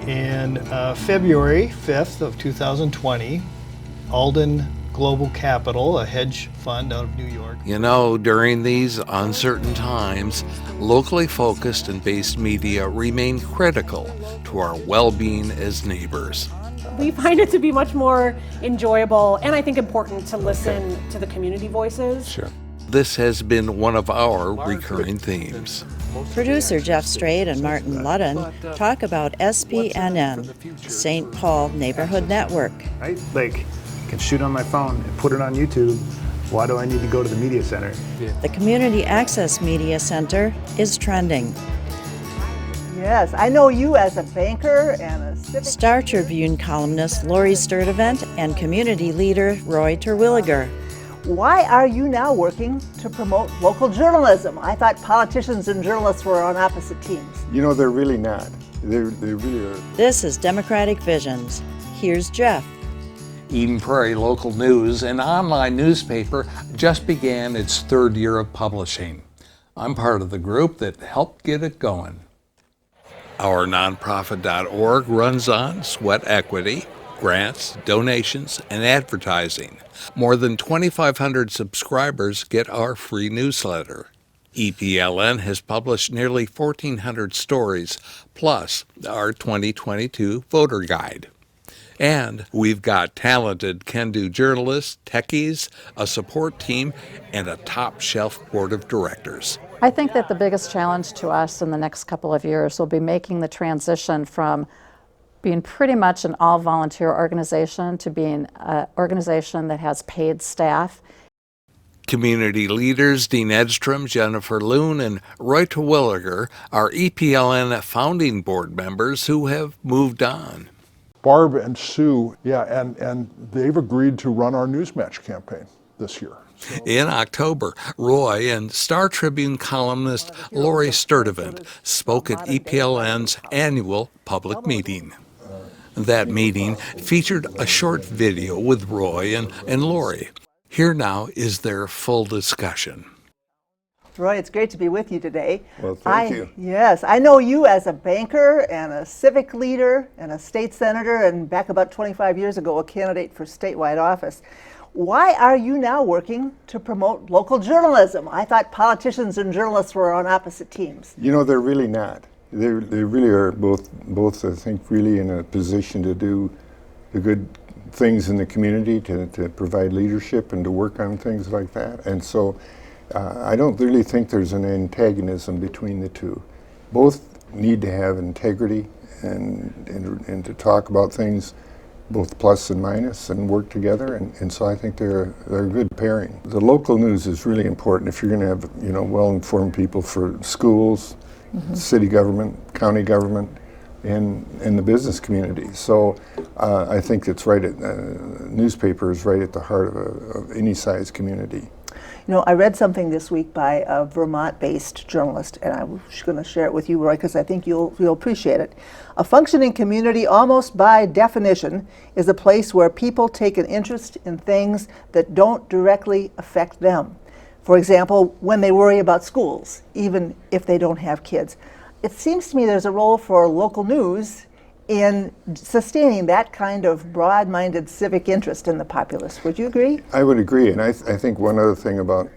In February 5th of 2020, Alden Global Capital, a hedge fund out of New York. You know, during these uncertain times, locally focused and based media remain critical to our well-being as neighbors. We find it to be much more enjoyable and I think important to listen to the community voices. Sure. This has been one of our recurring themes. Producer Jeff Straight and Martin Ludden talk about SPNN, St. Paul Neighborhood Network. Right? Like, I can shoot on my phone and put it on YouTube. Why do I need to go to the media center? The Community Access Media Center is trending. Yes, I know you as a banker and a civic... Star Tribune columnist Lori Sturdivant and community leader Roy Terwilliger. Why are you now working to promote local journalism? I thought politicians and journalists were on opposite teams. You know, they're really not. They really are. This is Democratic Visions. Here's Jeff. Eden Prairie Local News, an online newspaper, just began its third year of publishing. I'm part of the group that helped get it going. Our nonprofit.org runs on sweat equity, grants, donations, and advertising. More than 2,500 subscribers get our free newsletter. EPLN has published nearly 1,400 stories, plus our 2022 voter guide. And we've got talented can-do journalists, techies, a support team, and a top-shelf board of directors. I think that the biggest challenge to us in the next couple of years will be making the transition from being pretty much an all-volunteer organization to being an organization that has paid staff. Community leaders Dean Edstrom, Jennifer Loon, and Roy Terwilliger are EPLN founding board members who have moved on. Barb and Sue, and they've agreed to run our Newsmatch campaign this year. So. In October, Roy and Star Tribune columnist Lori Sturdivant spoke at EPLN's annual public meeting. That meeting featured a short video with Roy and Lori. Here now is their full discussion. Roy, it's great to be with you today. Well, thank you. Yes, I know you as a banker and a civic leader and a state senator and back about 25 years ago, a candidate for statewide office. Why are you now working to promote local journalism? I thought politicians and journalists were on opposite teams. You know, they're really not. They really are both, I think, really in a position to do the good things in the community, to provide leadership and to work on things like that. And so I don't really think there's an antagonism between the two. Both need to have integrity and to talk about things, both plus and minus, and work together. And so I think they're a good pairing. The local news is really important if you're going to have well-informed people for schools, city government, county government, and the business community. So I think it's right at newspaper is right at the heart of any size community. You know, I read something this week by a Vermont-based journalist, and I'm going to share it with you, Roy, because I think you'll appreciate it. A functioning community, almost by definition, is a place where people take an interest in things that don't directly affect them. For example, when they worry about schools, even if they don't have kids. It seems to me there's a role for local news in sustaining that kind of broad-minded civic interest in the populace. Would you agree? I would agree, and I think one other thing about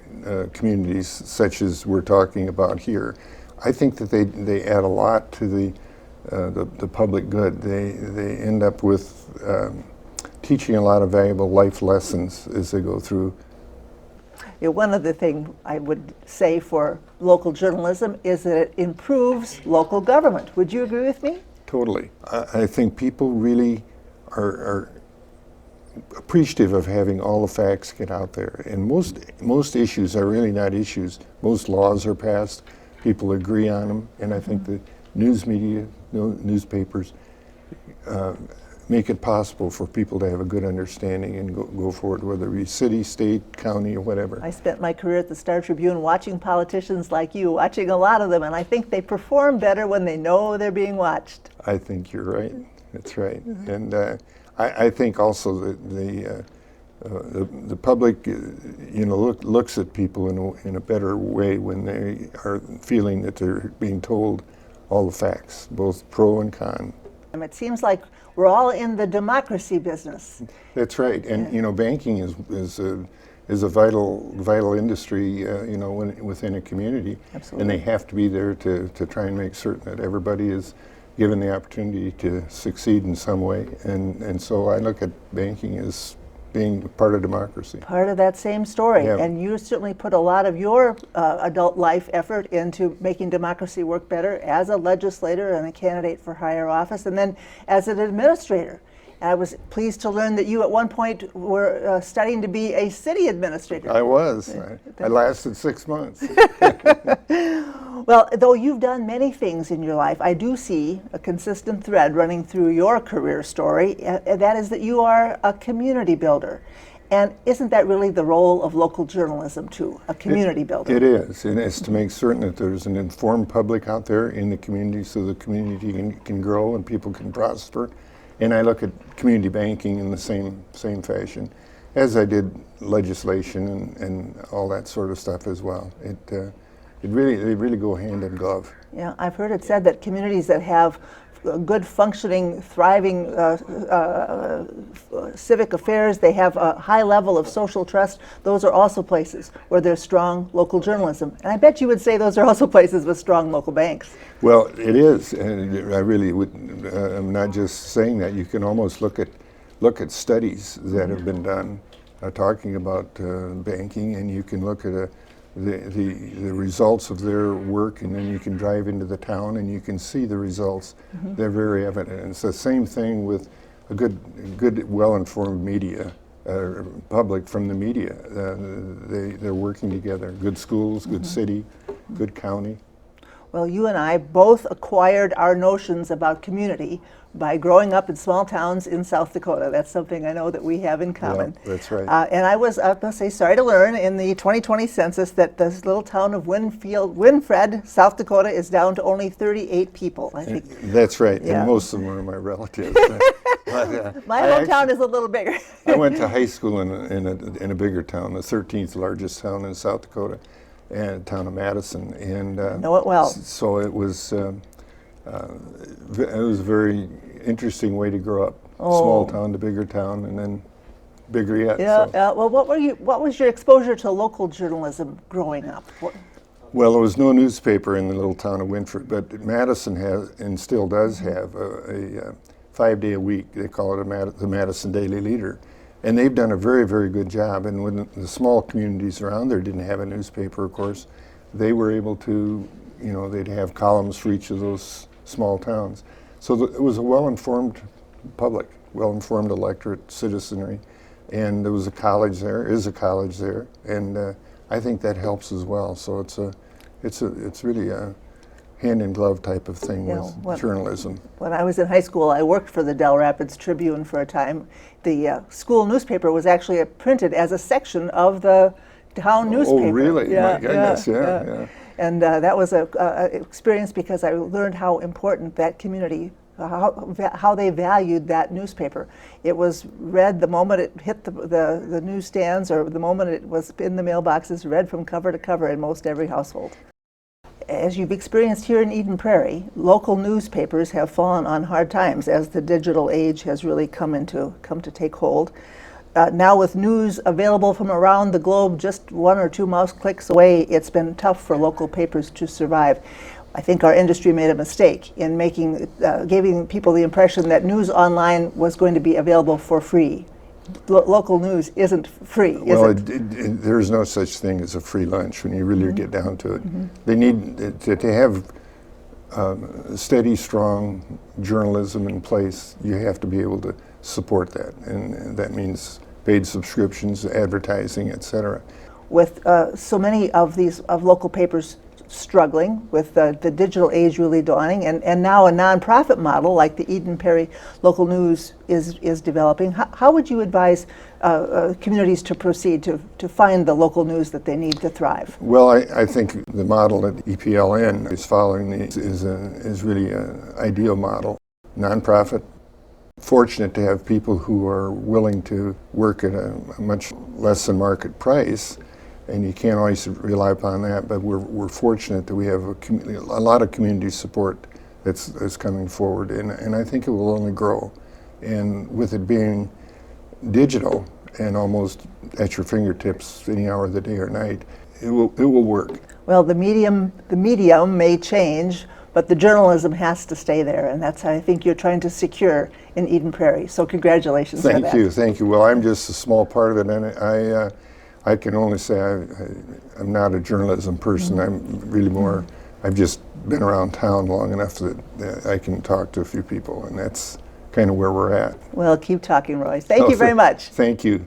communities such as we're talking about here, I think that they add a lot to the public good. They end up with teaching a lot of valuable life lessons as they go through. Yeah, one other thing I would say for local journalism is that it improves local government. Would you agree with me? Totally. I think people really are appreciative of having all the facts get out there. And most issues are really not issues. Most laws are passed, people agree on them, and I think the news media, newspapers, make it possible for people to have a good understanding and go forward, whether it be city, state, county, or whatever. I spent my career at the Star Tribune watching politicians like you, watching a lot of them, and I think they perform better when they know they're being watched. I think you're right. That's right. And I think also that the public, looks at people in a better way when they are feeling that they're being told all the facts, both pro and con. It seems like we're all in the democracy business. That's right, and you know, banking is a vital industry, you know, within a community. Absolutely. And they have to be there to try and make certain that everybody is given the opportunity to succeed in some way. And so I look at banking as being part of democracy. Part of that same story. Yeah. And you certainly put a lot of your adult life effort into making democracy work better as a legislator and a candidate for higher office, and then as an administrator. And I was pleased to learn that you at one point were studying to be a city administrator. I was. I lasted 6 months. Well, though you've done many things in your life, I do see a consistent thread running through your career story, and that is that you are a community builder. And isn't that really the role of local journalism too, a community builder? It is, and it's to make certain that there's an informed public out there in the community so the community can grow and people can prosper. And I look at community banking in the same fashion, as I did legislation and all that sort of stuff as well. They really go hand in glove. Yeah, I've heard it said that communities that have good functioning, thriving civic affairs, they have a high level of social trust, those are also places where there's strong local journalism. And I bet you would say those are also places with strong local banks. Well, it is, and I really would, I'm not just saying that, you can almost look at studies that have been done talking about banking, and you can look at the results of their work, and then you can drive into the town and you can see the results. They're very evident. And it's the same thing with a good well-informed media, public from the media. They're working together. Good schools, good city, good county. Well, you and I both acquired our notions about community by growing up in small towns in South Dakota. That's something I know that we have in common. Yeah, that's right. And I was, I'll say, sorry to learn in the 2020 census that this little town of Winfred, South Dakota, is down to only 38 people. I think. That's right, Yeah. and most of them are my relatives. My hometown is a little bigger. I went to high school in a bigger town, the 13th largest town in South Dakota, and town of Madison, and know it well. So it was a very interesting way to grow up. Small town to bigger town, and then bigger yet. Yeah. So. Well, what was your exposure to local journalism growing up? Well, there was no newspaper in the little town of Winfred, but Madison has, and still does have, a 5-day-a-week. They call it the Madison Daily Leader. And they've done a very, very good job. And when the small communities around there didn't have a newspaper, of course, they were able to, you know, they'd have columns for each of those small towns. So it was a well-informed public, well-informed electorate, citizenry. And there was a college there, is a college there. And I think that helps as well. So it's really a hand-in-glove type of thing with journalism. When I was in high school, I worked for the Del Rapids Tribune for a time. The school newspaper was actually printed as a section of the town newspaper. Oh, really? Yeah, My goodness, yeah. And that was an experience because I learned how important that community, how they valued that newspaper. It was read the moment it hit the newsstands, or the moment it was in the mailboxes, read from cover to cover in most every household. As you've experienced here in Eden Prairie, local newspapers have fallen on hard times as the digital age has really come to take hold. Now with news available from around the globe just 1 or 2 mouse clicks away, it's been tough for local papers to survive. I think our industry made a mistake in giving people the impression that news online was going to be available for free. Local news isn't free, is well, it? There's no such thing as a free lunch when you really get down to it. They need to have steady, strong journalism in place. You have to be able to support that, and that means paid subscriptions, advertising, etc. With so many of local papers struggling, with the digital age really dawning, and now a nonprofit model like the Eden Prairie Local News is developing. How would you advise communities to proceed to find the local news that they need to thrive? Well, I think the model that EPLN is following is really an ideal model. Nonprofit, fortunate to have people who are willing to work at a much less than market price. And you can't always rely upon that, but we're fortunate that we have a lot of community support that's coming forward, and I think it will only grow. And with it being digital and almost at your fingertips any hour of the day or night, it will work. Well, the medium may change, but the journalism has to stay there, and that's how I think you're trying to secure in Eden Prairie. So congratulations for that. Thank you. Well, I'm just a small part of it, and I can only say I'm not a journalism person. I'm really more, I've just been around town long enough that I can talk to a few people, and that's kind of where we're at. Well, keep talking, Roy. Thank you very much. Thank you.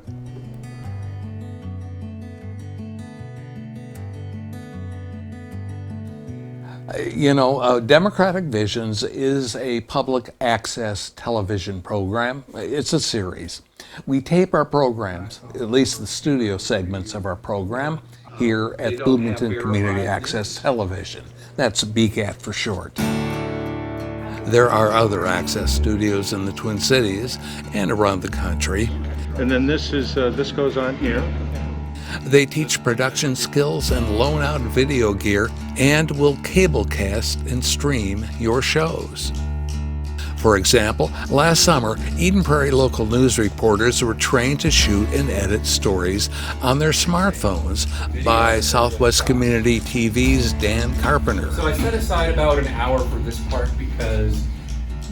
You know, Democratic Visions is a public access television program. It's a series. We tape our programs, at least the studio segments of our program, here at Bloomington Community Access Television. That's BCAT for short. There are other access studios in the Twin Cities and around the country. And then this goes on here. They teach production skills and loan out video gear and will cablecast and stream your shows. For example, last summer, Eden Prairie local news reporters were trained to shoot and edit stories on their smartphones by Southwest Community TV's Dan Carpenter. So I set aside about an hour for this part because...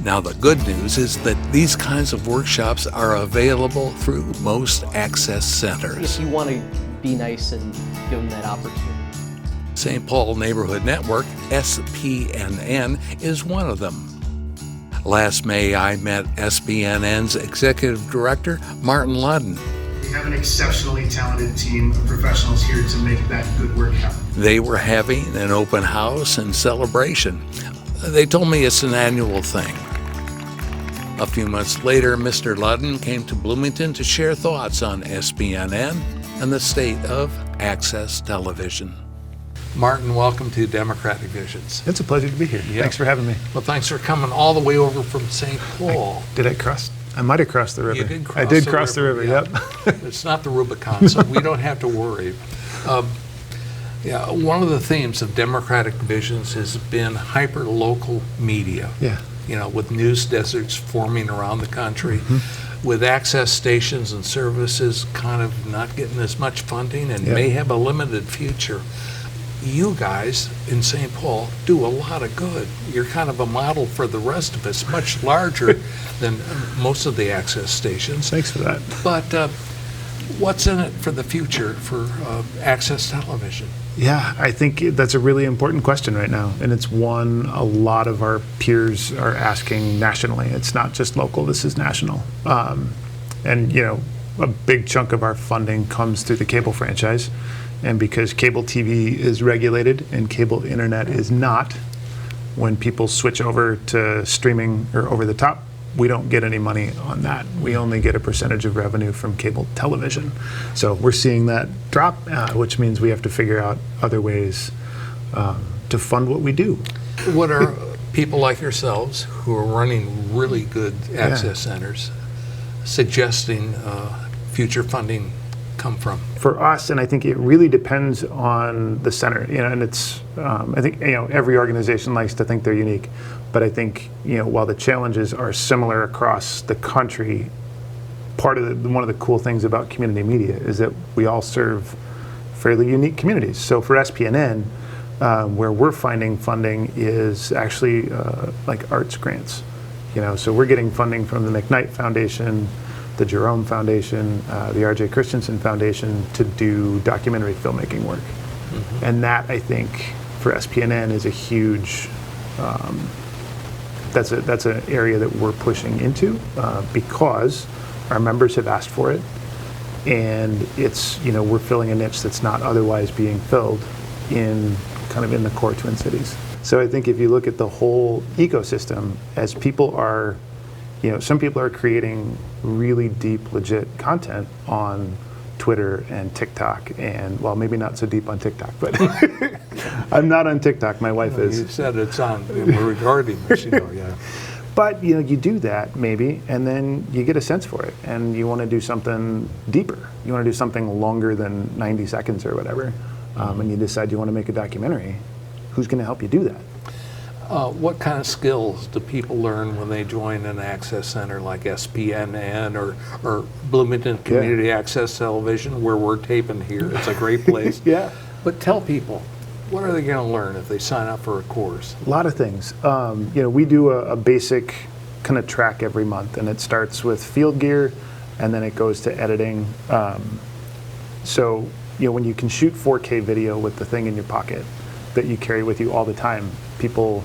Now the good news is that these kinds of workshops are available through most access centers. If you want to be nice and give them that opportunity. St. Paul Neighborhood Network, SPNN, is one of them. Last May, I met SPNN's Executive Director, Martin Ludden. We have an exceptionally talented team of professionals here to make that good work happen. They were having an open house and celebration. They told me it's an annual thing. A few months later, Mr. Ludden came to Bloomington to share thoughts on SPNN and the state of access television. Martin, welcome to Democratic Visions. It's a pleasure to be here. Yeah. Thanks for having me. Well, thanks for coming all the way over from St. Paul. I might have crossed the river. You did cross I did cross the river, yeah. Yep. It's not the Rubicon, so we don't have to worry. Yeah, one of the themes of Democratic Visions has been hyper-local media. Yeah. You know, with news deserts forming around the country, with access stations and services kind of not getting as much funding and may have a limited future. You guys in St. Paul do a lot of good. You're kind of a model for the rest of us, much larger than most of the access stations. Thanks for that. But what's in it for the future for access television? Yeah, I think that's a really important question right now, and it's one a lot of our peers are asking nationally. It's not just local, this is national. And you know, a big chunk of our funding comes through the cable franchise, and because cable TV is regulated and cable internet is not, when people switch over to streaming or over the top, we don't get any money on that. We only get a percentage of revenue from cable television. So we're seeing that drop, which means we have to figure out other ways to fund what we do. What are people like yourselves who are running really good access centers suggesting future funding come from? For us, and I think it really depends on the center, you know, and it's, I think, you know, every organization likes to think they're unique, but I think, you know, while the challenges are similar across the country, one of the cool things about community media is that we all serve fairly unique communities. So for SPNN, where we're finding funding is actually like arts grants, you know, so we're getting funding from the McKnight Foundation, the Jerome Foundation, the R.J. Christensen Foundation to do documentary filmmaking work. And that, I think, for SPNN is a huge, that's an area that we're pushing into because our members have asked for it. And it's, you know, we're filling a niche that's not otherwise being filled in kind of in the core Twin Cities. So I think if you look at the whole ecosystem, as people are, you know, some people are creating really deep, legit content on Twitter and TikTok, and well, maybe not so deep on TikTok, but I'm not on TikTok. My wife is. You said it's on. We're regarding this, you know, yeah. But you know, you do that maybe, and then you get a sense for it, and you want to do something deeper. You want to do something longer than 90 seconds or whatever, and you decide you want to make a documentary. Who's going to help you do that? What kind of skills do people learn when they join an access center like SPNN or Bloomington Community Access Television, where we're taping here? It's a great place. Yeah. But tell people, what are they going to learn if they sign up for a course? A lot of things. We do a basic kind of track every month, and it starts with field gear, and then it goes to editing. So when you can shoot 4K video with the thing in your pocket that you carry with you all the time, people,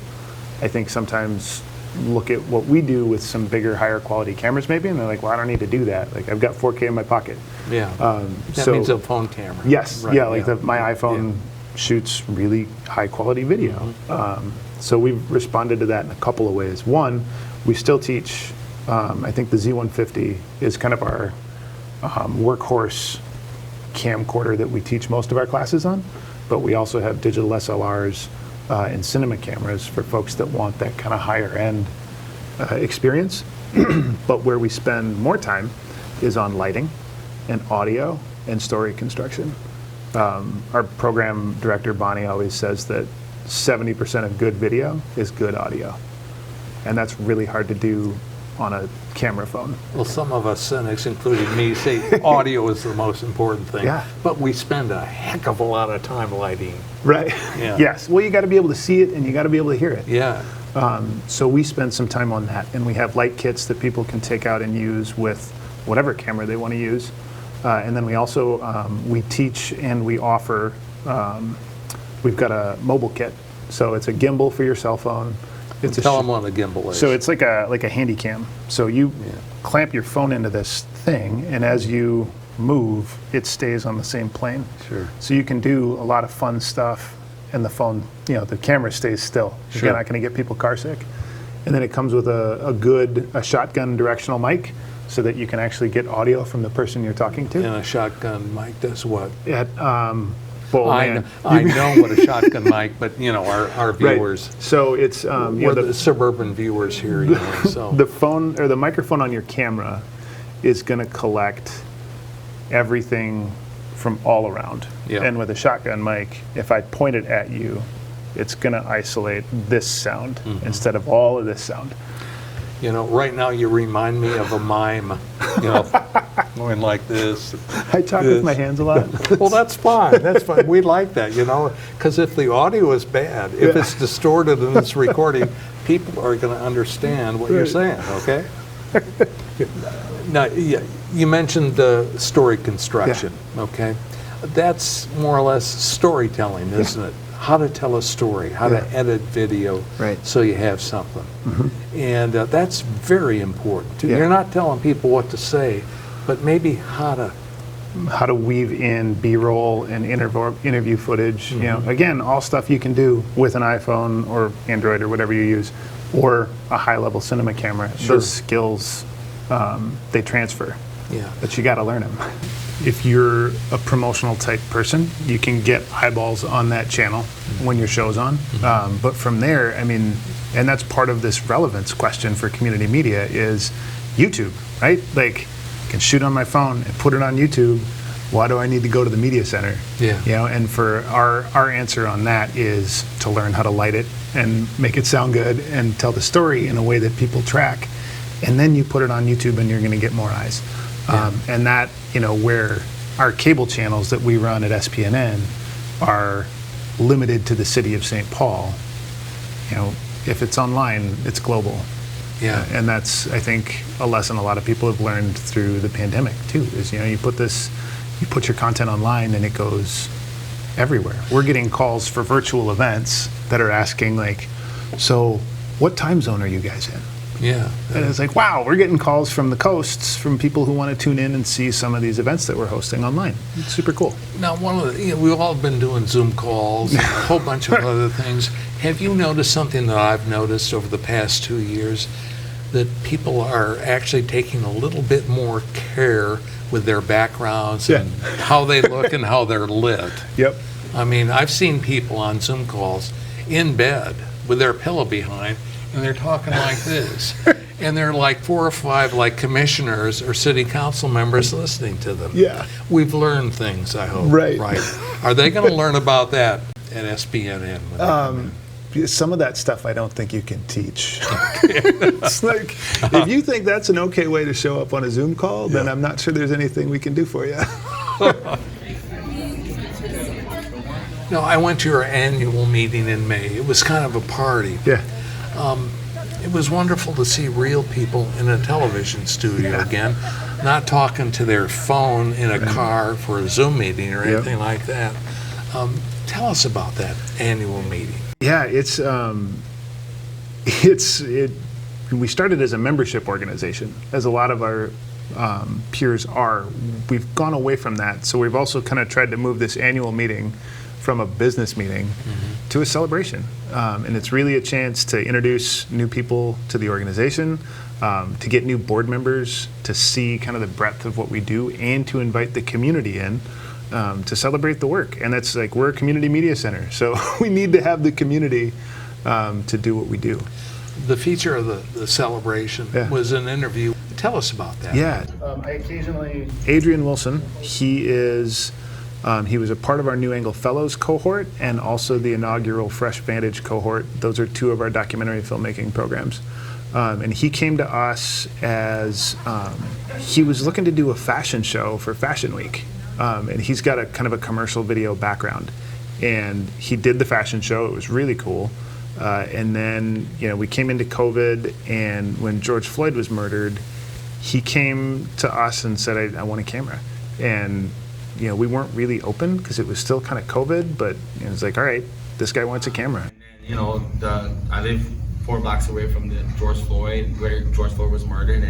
I think, sometimes look at what we do with some bigger, higher quality cameras maybe, and they're like, well, I don't need to do that. Like, I've got 4K in my pocket. Yeah. That means a phone camera. Yes. Right, my iPhone shoots really high quality video. Mm-hmm. So we've responded to that in a couple of ways. One, we still teach, I think the Z150 is kind of our workhorse camcorder that we teach most of our classes on, but we also have digital SLRs and cinema cameras for folks that want that kind of higher end experience. But where we spend more time is on lighting and audio and story construction. Our program director, Bonnie, always says that 70% of good video is good audio. And that's really hard to do on a camera phone. Well, some of us cynics, including me, say audio is the most important thing. Yeah. But we spend a heck of a lot of time lighting. Right. Yeah. Yes. Well, you got to be able to see it and you got to be able to hear it. Yeah. So we spend some time on that, and we have light kits that people can take out and use with whatever camera they want to use. And then we also, we teach and we offer, we've got a mobile kit. So it's a gimbal for your cell phone. Tell them what a gimbal is. So it's like a handy cam. So you clamp your phone into this thing, and as you move, it stays on the same plane. Sure. So you can do a lot of fun stuff, and the phone, the camera stays still. Sure. You're not going to get people car sick. And then it comes with a shotgun directional mic, so that you can actually get audio from the person you're talking to. And a shotgun mic does what? I know what a shotgun mic, but our viewers. Right. So it's we're the suburban viewers here. So the phone or the microphone on your camera is going to collect everything from all around. Yeah. And with a shotgun mic, if I point it at you, it's going to isolate this sound instead of all of this sound. Right now you remind me of a mime, going like this. I talk with my hands a lot. Well, that's fine. That's fine. We like that, because if the audio is bad, if it's distorted in this recording, people are going to understand what you're saying, okay? Now, you mentioned story construction, okay? That's more or less storytelling, isn't it? How to tell a story, how to edit video so you have something. And that's very important. You're not telling people what to say, but maybe how to weave in B-roll and interview footage. Again, all stuff you can do with an iPhone or Android or whatever you use, or a high-level cinema camera. Sure. Those skills, they transfer. Yeah. But you got to learn them. If you're a promotional type person, you can get eyeballs on that channel when your show's on. But from there, and that's part of this relevance question for community media is YouTube, right? Like, I can shoot on my phone and put it on YouTube. Why do I need to go to the media center? Yeah. And for our answer on that is to learn how to light it and make it sound good and tell the story in a way that people track. And then you put it on YouTube and you're going to get more eyes. And that, where our cable channels that we run at SPNN are limited to the city of St. Paul, if it's online, it's global. Yeah. And that's, I think, a lesson a lot of people have learned through the pandemic too, is, you put your content online and it goes everywhere. We're getting calls for virtual events that are asking so what time zone are you guys in? Yeah. And it's like, wow, we're getting calls from the coasts from people who want to tune in and see some of these events that we're hosting online. It's super cool. Now, we've all been doing Zoom calls and a whole bunch of other things. Have you noticed something that I've noticed over the past 2 years, that people are actually taking a little bit more care with their backgrounds and how they look and how they're lit? Yep. I've seen people on Zoom calls in bed with their pillow behind, and they're talking like this. And they're like 4 or 5 commissioners or city council members listening to them. Yeah. We've learned things, I hope. Right. Are they going to learn about that at SPNN? some of that stuff I don't think you can teach. It's like, if you think that's an okay way to show up on a Zoom call, then I'm not sure there's anything we can do for you. No, I went to your annual meeting in May. It was kind of a party. Yeah. It was wonderful to see real people in a television studio again, not talking to their phone in a car for a Zoom meeting or anything like that. Tell us about that annual meeting. Yeah, we started as a membership organization, as a lot of our peers are. We've gone away from that, so we've also kind of tried to move this annual meeting from a business meeting to a celebration. And it's really a chance to introduce new people to the organization, to get new board members to see kind of the breadth of what we do, and to invite the community in to celebrate the work. And that's like, we're a community media center, so we need to have the community to do what we do. The feature of the celebration was an interview. Tell us about that. Yeah. Adrian Wilson, he was a part of our New Angle Fellows cohort and also the inaugural Fresh Vantage cohort. Those are two of our documentary filmmaking programs. And he came to us as he was looking to do a fashion show for Fashion Week. And he's got a kind of a commercial video background. And he did the fashion show. It was really cool. And then, we came into COVID, and when George Floyd was murdered, he came to us and said, I want a camera. And we weren't really open because it was still kind of COVID, but it was like, all right, this guy wants a camera. I live 4 blocks away from where George Floyd was murdered,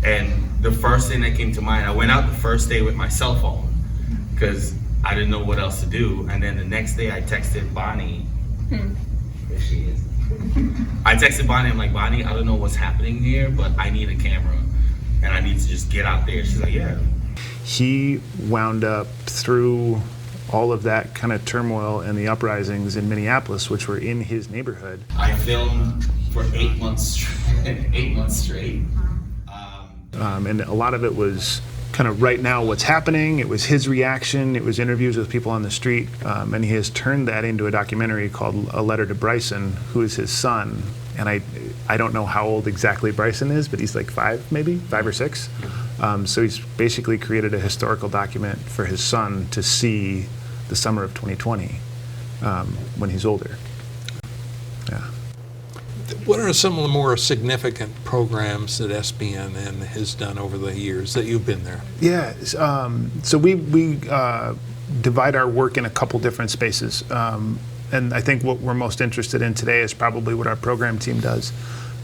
and the first thing that came to mind, I went out the first day with my cell phone because I didn't know what else to do, and then the next day I texted Bonnie. There she is. I texted Bonnie, I'm like, Bonnie, I don't know what's happening here, but I need a camera, and I need to just get out there. She's like, yeah. He wound up through all of that kind of turmoil and the uprisings in Minneapolis, which were in his neighborhood. I filmed for 8 months straight. And a lot of it was kind of right now what's happening. It was his reaction. It was interviews with people on the street. And he has turned that into a documentary called A Letter to Bryson, who is his son. And I don't know how old exactly Bryson is, but he's like 5 or 6. So he's basically created a historical document for his son to see the summer of 2020 when he's older. Yeah. What are some of the more significant programs that SPNN has done over the years that you've been there? Yeah, so we divide our work in a couple different spaces. And I think what we're most interested in today is probably what our program team does.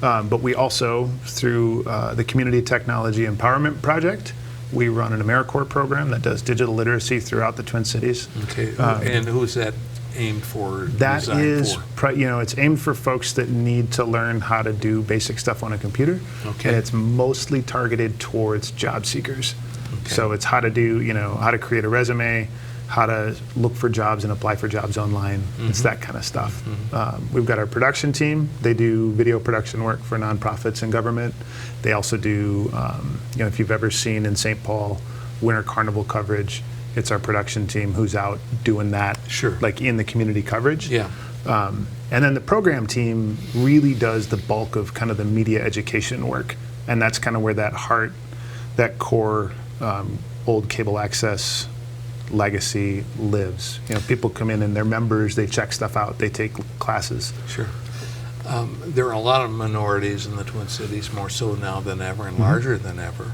But we also, through the Community Technology Empowerment Project, we run an AmeriCorps program that does digital literacy throughout the Twin Cities. Okay, and who is that aimed for? That is, it's aimed for folks that need to learn how to do basic stuff on a computer. Okay. And it's mostly targeted towards job seekers. Okay. So it's how to do, how to create a resume, how to look for jobs and apply for jobs online. It's that kind of stuff. We've got our production team. They do video production work for nonprofits and government. They also do, if you've ever seen in St. Paul Winter Carnival coverage, it's our production team who's out doing that, like in the community coverage. Yeah. And then the program team really does the bulk of kind of the media education work. And that's kind of where that core old cable access legacy lives. People come in and they're members, they check stuff out, they take classes. Sure. There are a lot of minorities in the Twin Cities, more so now than ever and larger than ever.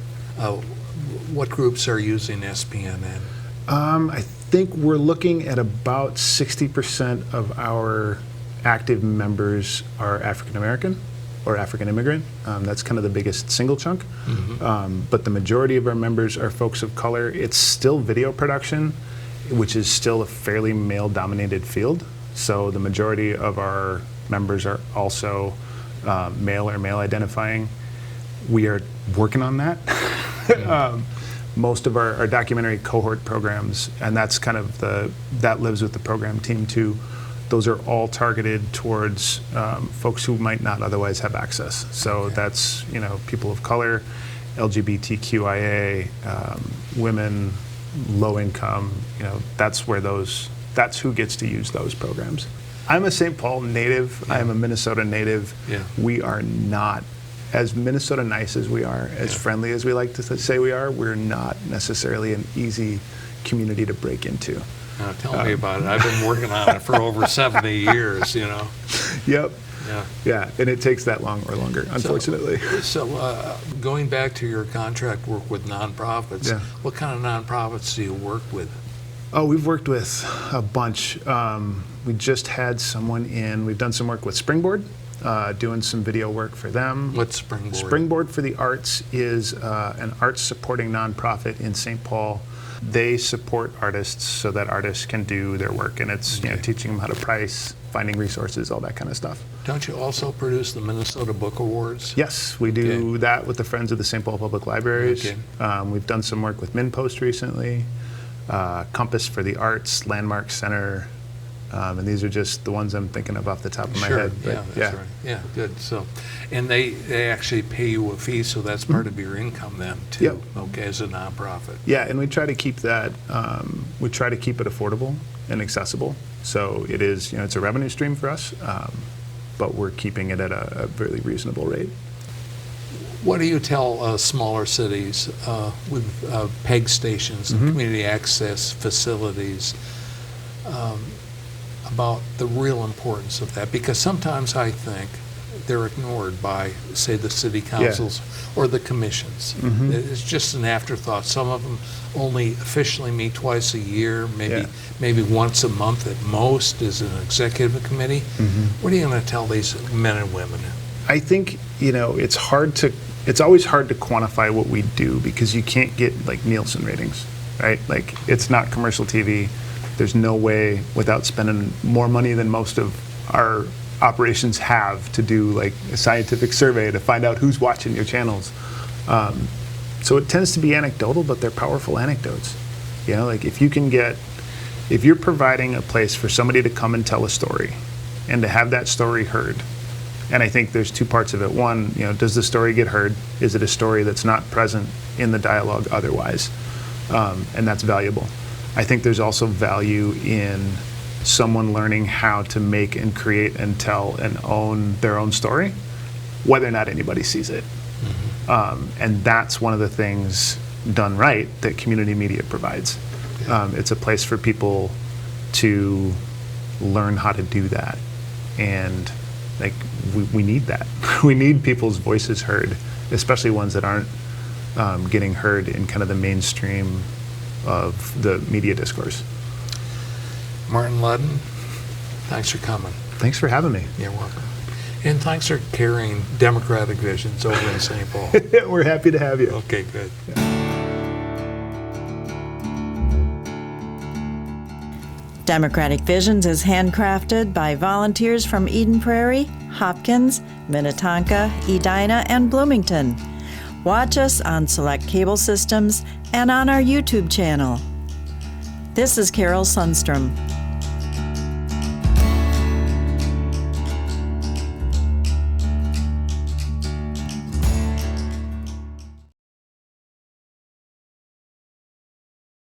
What groups are using SPNN? I think we're looking at about 60% of our active members are African American or African immigrant. That's kind of the biggest single chunk. But the majority of our members are folks of color. It's still video production, which is still a fairly male-dominated field. So the majority of our members are also male or male identifying. We are working on that. Most of our documentary cohort programs, and that's kind of that lives with the program team too, those are all targeted towards folks who might not otherwise have access. So that's, people of color, LGBTQIA, women, low income, that's who gets to use those programs. I'm a St. Paul native. I am a Minnesota native. Yeah. We are not as Minnesota nice as we are, as friendly as we like to say we are. We're not necessarily an easy community to break into. Tell me about it. I've been working on it for over 70 years, you know. Yep. Yeah. Yeah, and it takes that long or longer, unfortunately. So going back to your contract work with nonprofits, what kind of nonprofits do you work with? Oh, we've worked with a bunch. We just had someone in, we've done some work with Springboard, doing some video work for them. What's Springboard? Springboard for the Arts is an arts supporting nonprofit in St. Paul. They support artists so that artists can do their work, and it's teaching them how to price, finding resources, all that kind of stuff. Don't you also produce the Minnesota Book Awards? Yes, we do that with the Friends of the St. Paul Public Libraries. We've done some work with MinPost recently, Compass for the Arts, Landmark Center, and these are just the ones I'm thinking of off the top of my head. But That's right. Yeah, good. So, and they actually pay you a fee, so that's part of your income then too. Okay, as a nonprofit. Yeah, and we try to keep that. We try to keep it affordable and accessible. So it is, it's a revenue stream for us, but we're keeping it at a really reasonable rate. What do you tell smaller cities with PEG stations and community access facilities about the real importance of that? Because sometimes I think they're ignored by, say, the city councils or the commissions. It's just an afterthought. Some of them only officially meet twice a year, maybe once a month at most as an executive committee. What are you going to tell these men and women? I think, it's always hard to quantify what we do because you can't get like Nielsen ratings, right? Like it's not commercial TV. There's no way without spending more money than most of our operations have to do like a scientific survey to find out who's watching your channels. So it tends to be anecdotal, but they're powerful anecdotes. Like if you're providing a place for somebody to come and tell a story and to have that story heard. And I think there's two parts of it. One, does the story get heard? Is it a story that's not present in the dialogue otherwise? And that's valuable. I think there's also value in someone learning how to make and create and tell and own their own story, whether or not anybody sees it. And that's one of the things done right that community media provides. It's a place for people to learn how to do that. And we need that. We need people's voices heard, especially ones that aren't getting heard in kind of the mainstream of the media discourse. Martin Ludden, thanks for coming. Thanks for having me. You're welcome. And thanks for carrying democratic visions over in St. Paul. We're happy to have you. Okay, good. Democratic Visions is handcrafted by volunteers from Eden Prairie, Hopkins, Minnetonka, Edina, and Bloomington. Watch us on select cable systems and on our YouTube channel. This is Carol Sundstrom.